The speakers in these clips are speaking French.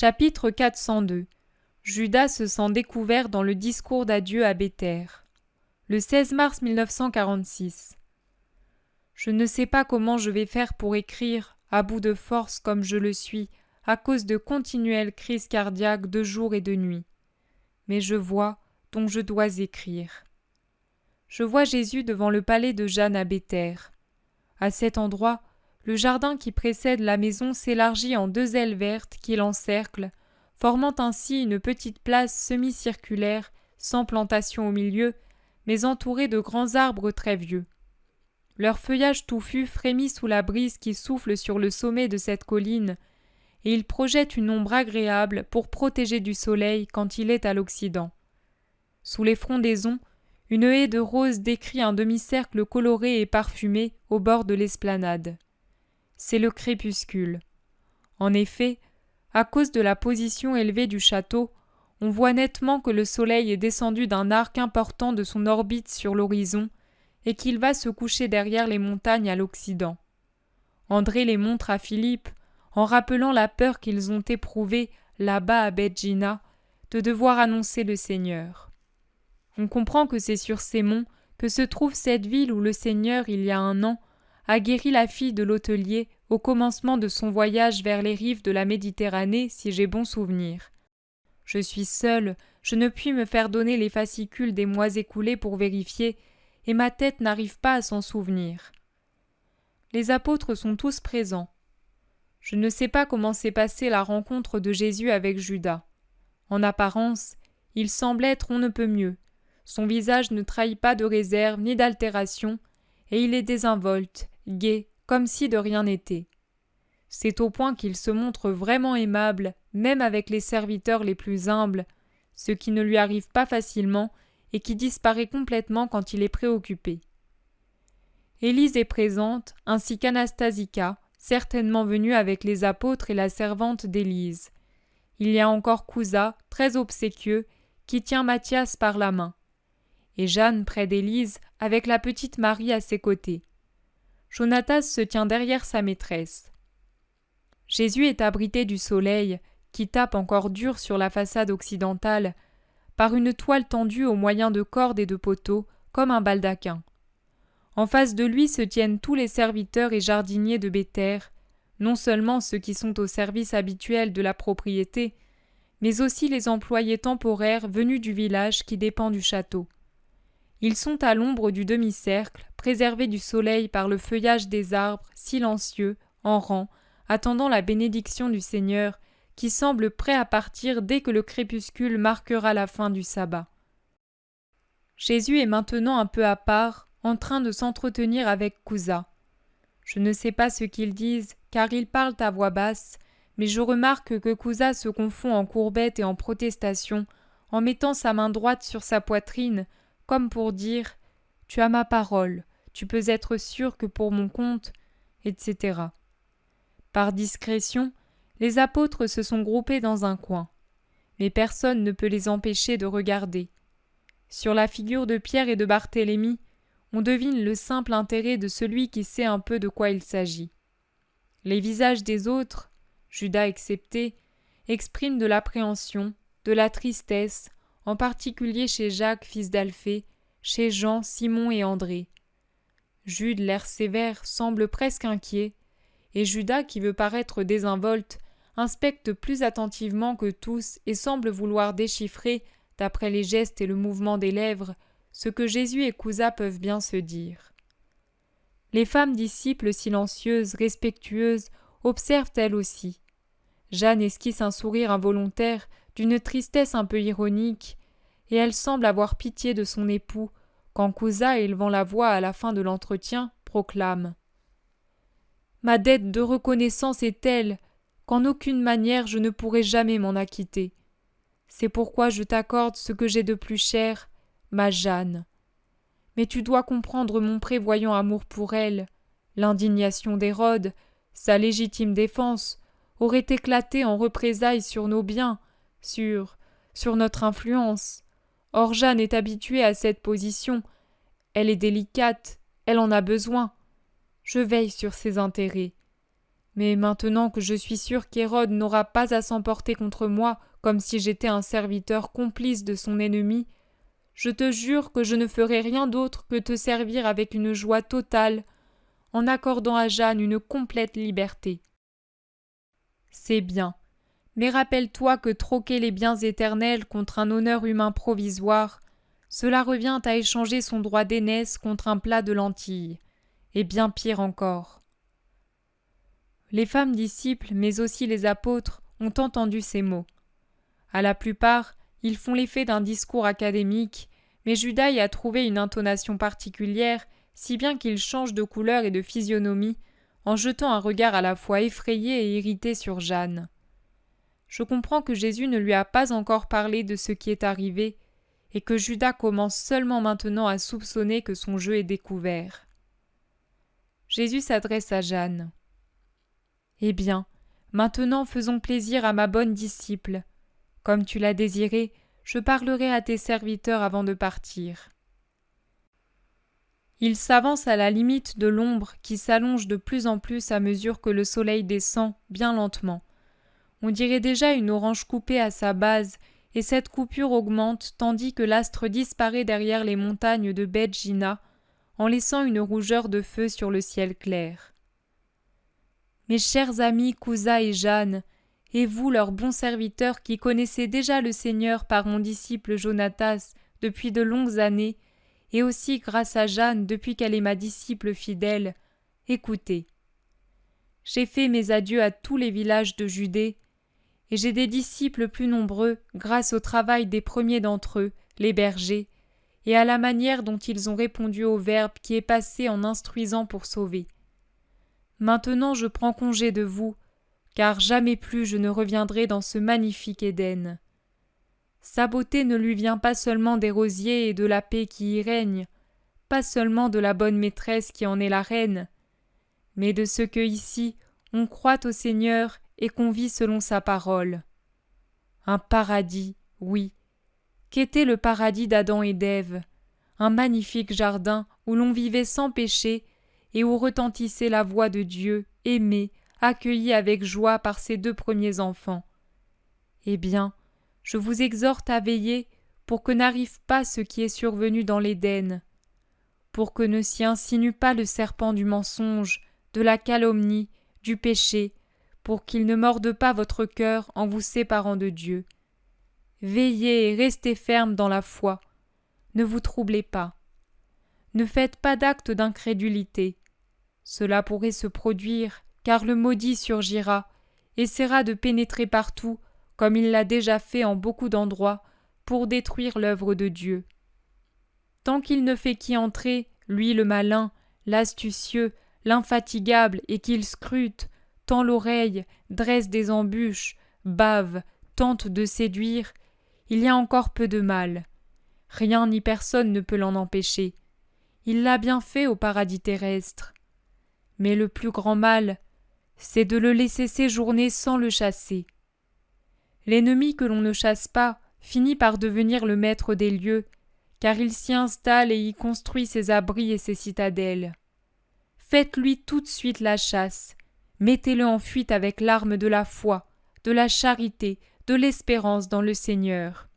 Chapitre 402. Judas se sent découvert dans le discours d'adieu à Béther. Le 16 mars 1946. Je ne sais pas comment je vais faire pour écrire, à bout de force comme je le suis, à cause de continuelles crises cardiaques de jour et de nuit. Mais je vois, donc je dois écrire. Je vois Jésus devant le palais de Jeanne à Béther. À cet endroit, le jardin qui précède la maison s'élargit en 2 ailes vertes qui l'encerclent, formant ainsi une petite place semi-circulaire, sans plantation au milieu, mais entourée de grands arbres très vieux. Leur feuillage touffu frémit sous la brise qui souffle sur le sommet de cette colline, et il projette une ombre agréable pour protéger du soleil quand il est à l'occident. Sous les frondaisons, une haie de roses décrit un demi-cercle coloré et parfumé au bord de l'esplanade. C'est le crépuscule. En effet, à cause de la position élevée du château, on voit nettement que le soleil est descendu d'un arc important de son orbite sur l'horizon et qu'il va se coucher derrière les montagnes à l'occident. André les montre à Philippe en rappelant la peur qu'ils ont éprouvée là-bas à Beth-Jina de devoir annoncer le Seigneur. On comprend que c'est sur ces monts que se trouve cette ville où le Seigneur, il y a 1 an, a guéri la fille de l'hôtelier au commencement de son voyage vers les rives de la Méditerranée, si j'ai bon souvenir. Je suis seule, je ne puis me faire donner les fascicules des mois écoulés pour vérifier, et ma tête n'arrive pas à s'en souvenir. Les apôtres sont tous présents. Je ne sais pas comment s'est passée la rencontre de Jésus avec Judas. En apparence, il semble être on ne peut mieux. Son visage ne trahit pas de réserve ni d'altération, et il est désinvolte, gai, comme si de rien n'était. C'est au point qu'il se montre vraiment aimable, même avec les serviteurs les plus humbles, ce qui ne lui arrive pas facilement et qui disparaît complètement quand il est préoccupé. Élise est présente, ainsi qu'Anastasica, certainement venue avec les apôtres et la servante d'Élise. Il y a encore Cousa, très obséquieux, qui tient Matthias par la main. Et Jeanne près d'Élise, avec la petite Marie à ses côtés. Jonatas se tient derrière sa maîtresse. Jésus est abrité du soleil, qui tape encore dur sur la façade occidentale, par une toile tendue au moyen de cordes et de poteaux, comme un baldaquin. En face de lui se tiennent tous les serviteurs et jardiniers de Béther, non seulement ceux qui sont au service habituel de la propriété, mais aussi les employés temporaires venus du village qui dépend du château. Ils sont à l'ombre du demi-cercle, préservés du soleil par le feuillage des arbres, silencieux, en rang, attendant la bénédiction du Seigneur, qui semble prêt à partir dès que le crépuscule marquera la fin du sabbat. Jésus est maintenant un peu à part, en train de s'entretenir avec Cousa. Je ne sais pas ce qu'ils disent, car ils parlent à voix basse, mais je remarque que Cousa se confond en courbettes et en protestations, en mettant sa main droite sur sa poitrine, comme pour dire « Tu as ma parole, tu peux être sûr que pour mon compte, etc. » Par discrétion, les apôtres se sont groupés dans un coin, mais personne ne peut les empêcher de regarder. Sur la figure de Pierre et de Barthélemy, on devine le simple intérêt de celui qui sait un peu de quoi il s'agit. Les visages des autres, Judas excepté, expriment de l'appréhension, de la tristesse, en particulier chez Jacques, fils d'Alphée, chez Jean, Simon et André. Jude, l'air sévère, semble presque inquiet, et Judas, qui veut paraître désinvolte, inspecte plus attentivement que tous et semble vouloir déchiffrer, d'après les gestes et le mouvement des lèvres, ce que Jésus et Cousa peuvent bien se dire. Les femmes disciples silencieuses, respectueuses, observent elles aussi. Jeanne esquisse un sourire involontaire, d'une tristesse un peu ironique, et elle semble avoir pitié de son époux, quand Cousa, élevant la voix à la fin de l'entretien, proclame « Ma dette de reconnaissance est telle qu'en aucune manière je ne pourrai jamais m'en acquitter. C'est pourquoi je t'accorde ce que j'ai de plus cher, ma Jeanne. Mais tu dois comprendre mon prévoyant amour pour elle. L'indignation d'Hérode, sa légitime défense, aurait éclaté en représailles sur nos biens, sur notre influence. Or Jeanne est habituée à cette position. Elle est délicate, elle en a besoin. Je veille sur ses intérêts. Mais maintenant que je suis sûr qu'Hérode n'aura pas à s'emporter contre moi comme si j'étais un serviteur complice de son ennemi, je te jure que je ne ferai rien d'autre que te servir avec une joie totale, en accordant à Jeanne une complète liberté. C'est bien, mais rappelle-toi que troquer les biens éternels contre un honneur humain provisoire, cela revient à échanger son droit d'aînesse contre un plat de lentilles, et bien pire encore. Les femmes disciples, mais aussi les apôtres, ont entendu ces mots. À la plupart, ils font l'effet d'un discours académique, mais Judas y a trouvé une intonation particulière, si bien qu'il change de couleur et de physionomie, en jetant un regard à la fois effrayé et irrité sur Jeanne. Je comprends que Jésus ne lui a pas encore parlé de ce qui est arrivé, et que Judas commence seulement maintenant à soupçonner que son jeu est découvert. Jésus s'adresse à Jeanne. « Eh bien, maintenant faisons plaisir à ma bonne disciple. Comme tu l'as désiré, je parlerai à tes serviteurs avant de partir. » Il s'avance à la limite de l'ombre qui s'allonge de plus en plus à mesure que le soleil descend, bien lentement. On dirait déjà une orange coupée à sa base, et cette coupure augmente tandis que l'astre disparaît derrière les montagnes de Beth Jina, en laissant une rougeur de feu sur le ciel clair. Mes chers amis Kouza et Jeanne, et vous, leurs bons serviteurs qui connaissez déjà le Seigneur par mon disciple Jonatas depuis de longues années, et aussi grâce à Jeanne depuis qu'elle est ma disciple fidèle, écoutez. J'ai fait mes adieux à tous les villages de Judée, et j'ai des disciples plus nombreux grâce au travail des premiers d'entre eux, les bergers, et à la manière dont ils ont répondu au Verbe qui est passé en instruisant pour sauver. Maintenant je prends congé de vous, car jamais plus je ne reviendrai dans ce magnifique Éden. Sa beauté ne lui vient pas seulement des rosiers et de la paix qui y règne, pas seulement de la bonne maîtresse qui en est la reine, mais de ce que ici on croit au Seigneur et qu'on vit selon sa parole. Un paradis, oui. Qu'était le paradis d'Adam et d'Ève? Un magnifique jardin où l'on vivait sans péché et où retentissait la voix de Dieu, aimé, accueilli avec joie par ses 2 premiers enfants. Eh bien, je vous exhorte à veiller pour que n'arrive pas ce qui est survenu dans l'Éden, pour que ne s'y insinue pas le serpent du mensonge, de la calomnie, du péché, pour qu'il ne morde pas votre cœur en vous séparant de Dieu. Veillez et restez fermes dans la foi. Ne vous troublez pas. Ne faites pas d'acte d'incrédulité. Cela pourrait se produire, car le maudit surgira, essaiera de pénétrer partout, comme il l'a déjà fait en beaucoup d'endroits, pour détruire l'œuvre de Dieu. Tant qu'il ne fait qu'y entrer, lui le malin, l'astucieux, l'infatigable, et qu'il scrute, tend l'oreille, dresse des embûches, bave, tente de séduire, il y a encore peu de mal. Rien ni personne ne peut l'en empêcher. Il l'a bien fait au paradis terrestre. Mais le plus grand mal, c'est de le laisser séjourner sans le chasser. L'ennemi que l'on ne chasse pas finit par devenir le maître des lieux, car il s'y installe et y construit ses abris et ses citadelles. Faites-lui tout de suite la chasse, mettez-le en fuite avec l'arme de la foi, de la charité, de l'espérance dans le Seigneur.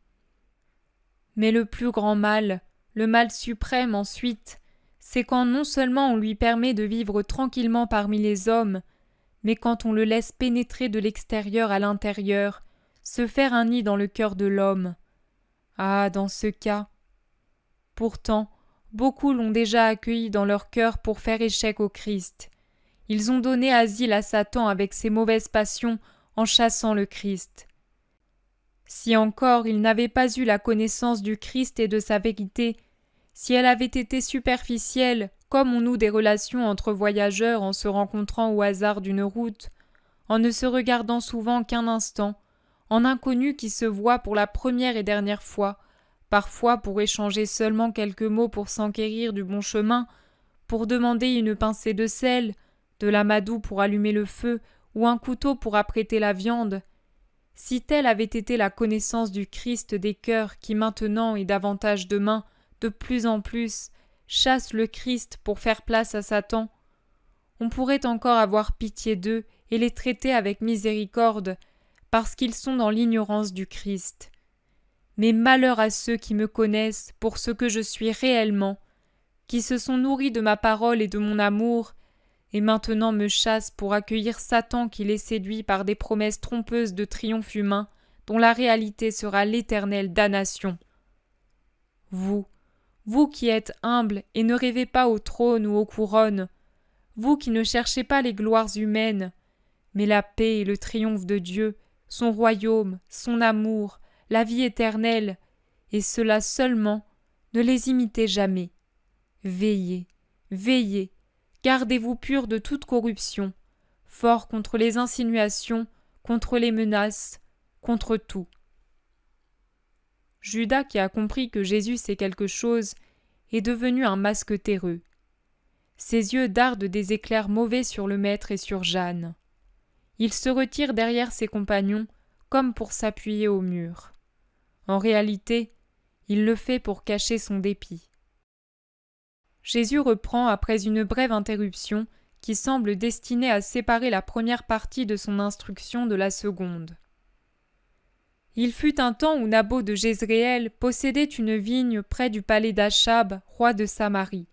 Mais le plus grand mal, le mal suprême ensuite, c'est quand non seulement on lui permet de vivre tranquillement parmi les hommes, mais quand on le laisse pénétrer de l'extérieur à l'intérieur, se faire un nid dans le cœur de l'homme. Ah, dans ce cas. Pourtant, beaucoup l'ont déjà accueilli dans leur cœur pour faire échec au Christ. Ils ont donné asile à Satan avec ses mauvaises passions en chassant le Christ. Si encore ils n'avaient pas eu la connaissance du Christ et de sa vérité, si elle avait été superficielle, comme on noue des relations entre voyageurs en se rencontrant au hasard d'une route, en ne se regardant souvent qu'un instant, en inconnus qui se voient pour la première et dernière fois, parfois pour échanger seulement quelques mots pour s'enquérir du bon chemin, pour demander une pincée de sel, de l'amadou pour allumer le feu ou un couteau pour apprêter la viande. Si telle avait été la connaissance du Christ des cœurs qui maintenant et davantage demain, de plus en plus, chasse le Christ pour faire place à Satan, on pourrait encore avoir pitié d'eux et les traiter avec miséricorde, parce qu'ils sont dans l'ignorance du Christ. Mais malheur à ceux qui me connaissent pour ce que je suis réellement, qui se sont nourris de ma parole et de mon amour, et maintenant me chassent pour accueillir Satan qui les séduit par des promesses trompeuses de triomphe humain, dont la réalité sera l'éternelle damnation. Vous qui êtes humbles et ne rêvez pas au trône ou aux couronnes, vous qui ne cherchez pas les gloires humaines, mais la paix et le triomphe de Dieu, son royaume, son amour, la vie éternelle, et cela seulement, ne les imitez jamais. Veillez, veillez, gardez-vous purs de toute corruption, forts contre les insinuations, contre les menaces, contre tout. Judas, qui a compris que Jésus sait quelque chose, est devenu un masque terreux. Ses yeux dardent des éclairs mauvais sur le maître et sur Jeanne. Il se retire derrière ses compagnons, comme pour s'appuyer au mur. En réalité, il le fait pour cacher son dépit. Jésus reprend après une brève interruption qui semble destinée à séparer la première partie de son instruction de la seconde. Il fut un temps où Naboth de Jezréel possédait une vigne près du palais d'Achab, roi de Samarie.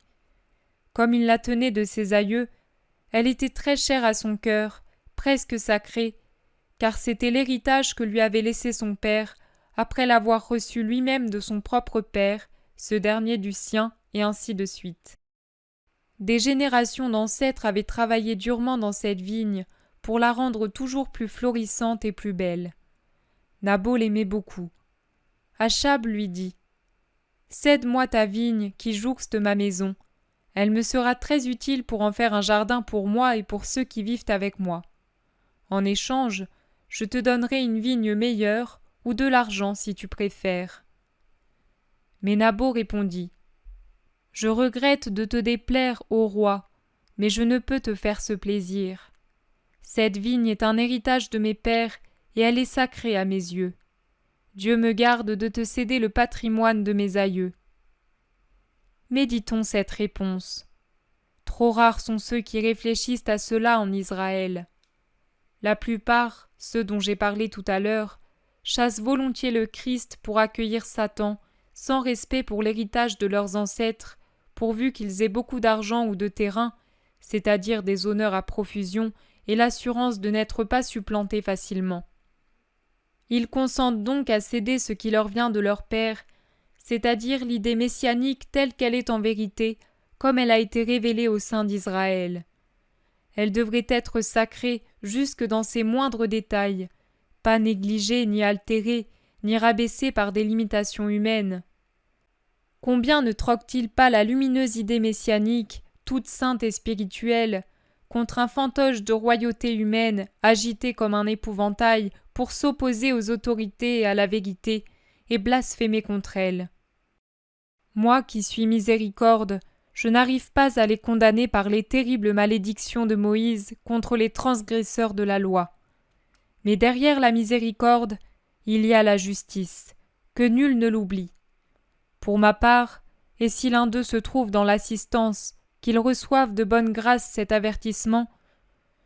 Comme il la tenait de ses aïeux, elle était très chère à son cœur, presque sacrée, car c'était l'héritage que lui avait laissé son père, après l'avoir reçu lui-même de son propre père, ce dernier du sien, et ainsi de suite. Des générations d'ancêtres avaient travaillé durement dans cette vigne pour la rendre toujours plus florissante et plus belle. Naboth l'aimait beaucoup. Achab lui dit « Cède-moi ta vigne qui jouxte ma maison. Elle me sera très utile pour en faire un jardin pour moi et pour ceux qui vivent avec moi. En échange, je te donnerai une vigne meilleure ou de l'argent si tu préfères. » Mais Naboth répondit « Je regrette de te déplaire, ô roi, mais je ne peux te faire ce plaisir. Cette vigne est un héritage de mes pères et elle est sacrée à mes yeux. Dieu me garde de te céder le patrimoine de mes aïeux. » Méditons cette réponse. Trop rares sont ceux qui réfléchissent à cela en Israël. La plupart, ceux dont j'ai parlé tout à l'heure, chassent volontiers le Christ pour accueillir Satan, sans respect pour l'héritage de leurs ancêtres, pourvu qu'ils aient beaucoup d'argent ou de terrain, c'est-à-dire des honneurs à profusion et l'assurance de n'être pas supplantés facilement. Ils consentent donc à céder ce qui leur vient de leur père, c'est-à-dire l'idée messianique telle qu'elle est en vérité, comme elle a été révélée au sein d'Israël. Elle devrait être sacrée jusque dans ses moindres détails, pas négligée ni altérée, ni rabaissée par des limitations humaines. Combien ne troque-t-il pas la lumineuse idée messianique, toute sainte et spirituelle, contre un fantoche de royauté humaine, agité comme un épouvantail pour s'opposer aux autorités et à la vérité, et blasphémer contre elles. Moi qui suis miséricorde, je n'arrive pas à les condamner par les terribles malédictions de Moïse contre les transgresseurs de la loi. Mais derrière la miséricorde, il y a la justice, que nul ne l'oublie. Pour ma part, et si l'un d'eux se trouve dans l'assistance, qu'ils reçoivent de bonne grâce cet avertissement,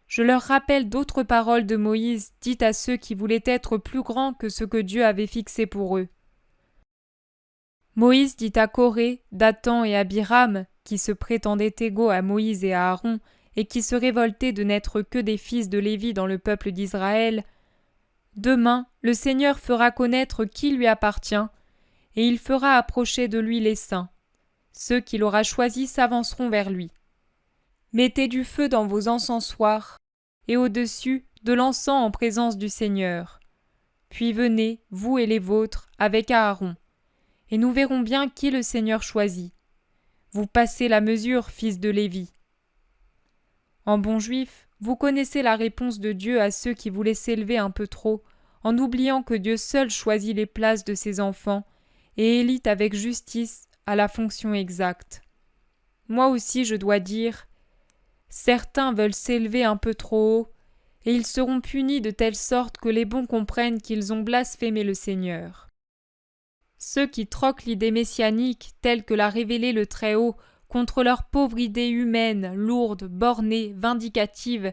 je leur rappelle d'autres paroles de Moïse dites à ceux qui voulaient être plus grands que ce que Dieu avait fixé pour eux. Moïse dit à Coré, Dathan et Abiram, qui se prétendaient égaux à Moïse et à Aaron, et qui se révoltaient de n'être que des fils de Lévi dans le peuple d'Israël, « Demain, le Seigneur fera connaître qui lui appartient, et il fera approcher de lui les saints. Ceux qu'il aura choisis s'avanceront vers lui. Mettez du feu dans vos encensoirs, et au-dessus de l'encens en présence du Seigneur. Puis venez, vous et les vôtres, avec Aaron, et nous verrons bien qui le Seigneur choisit. Vous passez la mesure, fils de Lévi. » En bon juif, vous connaissez la réponse de Dieu à ceux qui voulaient s'élever un peu trop, en oubliant que Dieu seul choisit les places de ses enfants et élit avec justice à la fonction exacte. Moi aussi je dois dire, certains veulent s'élever un peu trop haut, et ils seront punis de telle sorte que les bons comprennent qu'ils ont blasphémé le Seigneur. Ceux qui troquent l'idée messianique telle que l'a révélée le Très-Haut contre leur pauvre idée humaine, lourde, bornée, vindicative,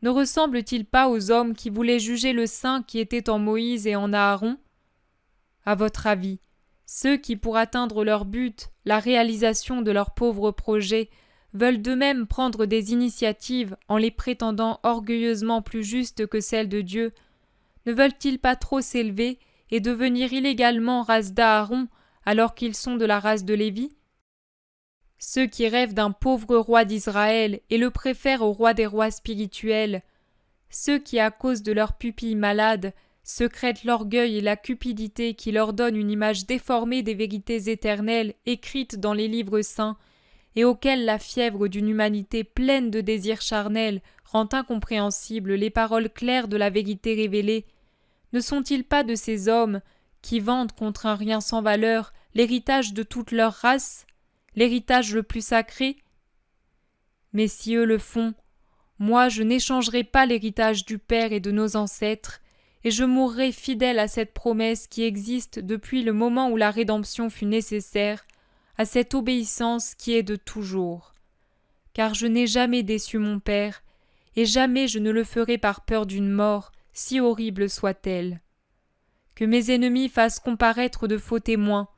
ne ressemble-t-il pas aux hommes qui voulaient juger le saint qui était en Moïse et en Aaron? À votre avis, ceux qui, pour atteindre leur but, la réalisation de leurs pauvres projets, veulent d'eux-mêmes prendre des initiatives en les prétendant orgueilleusement plus justes que celles de Dieu, ne veulent-ils pas trop s'élever et devenir illégalement race d'Aaron alors qu'ils sont de la race de Lévi? Ceux qui rêvent d'un pauvre roi d'Israël et le préfèrent au roi des rois spirituels, ceux qui, à cause de leurs pupilles malades, secrètent l'orgueil et la cupidité qui leur donnent une image déformée des vérités éternelles écrites dans les livres saints, et auxquels la fièvre d'une humanité pleine de désirs charnels rend incompréhensibles les paroles claires de la vérité révélée, ne sont-ils pas de ces hommes qui vendent contre un rien sans valeur l'héritage de toute leur race, l'héritage le plus sacré? Mais si eux le font, moi je n'échangerai pas l'héritage du Père et de nos ancêtres, et je mourrai fidèle à cette promesse qui existe depuis le moment où la rédemption fut nécessaire, à cette obéissance qui est de toujours. Car je n'ai jamais déçu mon Père, et jamais je ne le ferai par peur d'une mort, si horrible soit-elle. Que mes ennemis fassent comparaître de faux témoins,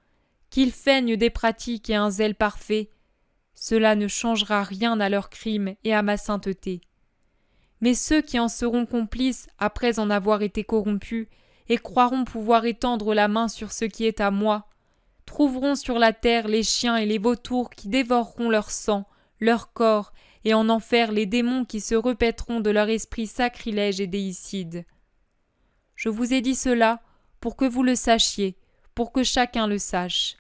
qu'ils feignent des pratiques et un zèle parfait, cela ne changera rien à leurs crimes et à ma sainteté. Mais ceux qui en seront complices après en avoir été corrompus et croiront pouvoir étendre la main sur ce qui est à moi, trouveront sur la terre les chiens et les vautours qui dévoreront leur sang, leur corps, et en enfer les démons qui se repaîtront de leur esprit sacrilège et déicide. Je vous ai dit cela pour que vous le sachiez, pour que chacun le sache.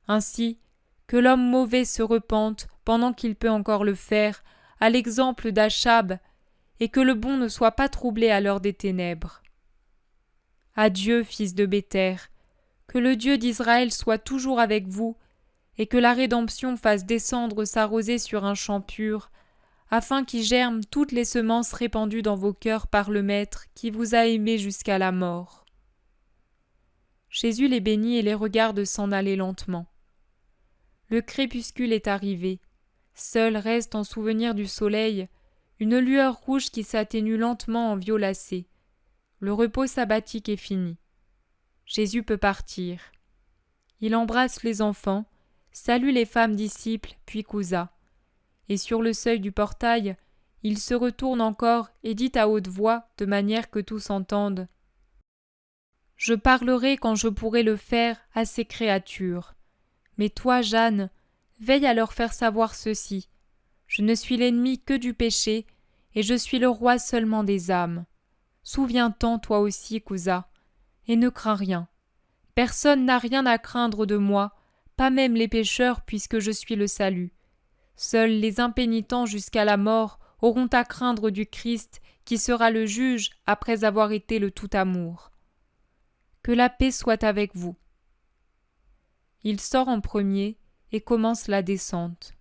Ainsi, que l'homme mauvais se repente pendant qu'il peut encore le faire, à l'exemple d'Achab, et que le bon ne soit pas troublé à l'heure des ténèbres. Adieu, fils de Béther, que le Dieu d'Israël soit toujours avec vous, et que la rédemption fasse descendre sa rosée sur un champ pur, afin qu'y germent toutes les semences répandues dans vos cœurs par le Maître qui vous a aimés jusqu'à la mort. Jésus les bénit et les regarde s'en aller lentement. Le crépuscule est arrivé. Seul reste en souvenir du soleil une lueur rouge qui s'atténue lentement en violacée. Le repos sabbatique est fini. Jésus peut partir. Il embrasse les enfants, salue les femmes disciples, puis cousa. Et sur le seuil du portail, il se retourne encore et dit à haute voix, de manière que tous entendent: « Je parlerai quand je pourrai le faire à ces créatures. Mais toi, Jeanne, veille à leur faire savoir ceci. Je ne suis l'ennemi que du péché, et je suis le roi seulement des âmes. Souviens-t'en toi aussi, Cousa, et ne crains rien. Personne n'a rien à craindre de moi, pas même les pécheurs, puisque je suis le salut. Seuls les impénitents jusqu'à la mort auront à craindre du Christ, qui sera le juge après avoir été le tout amour. Que la paix soit avec vous. » Il sort en premier et commence la descente.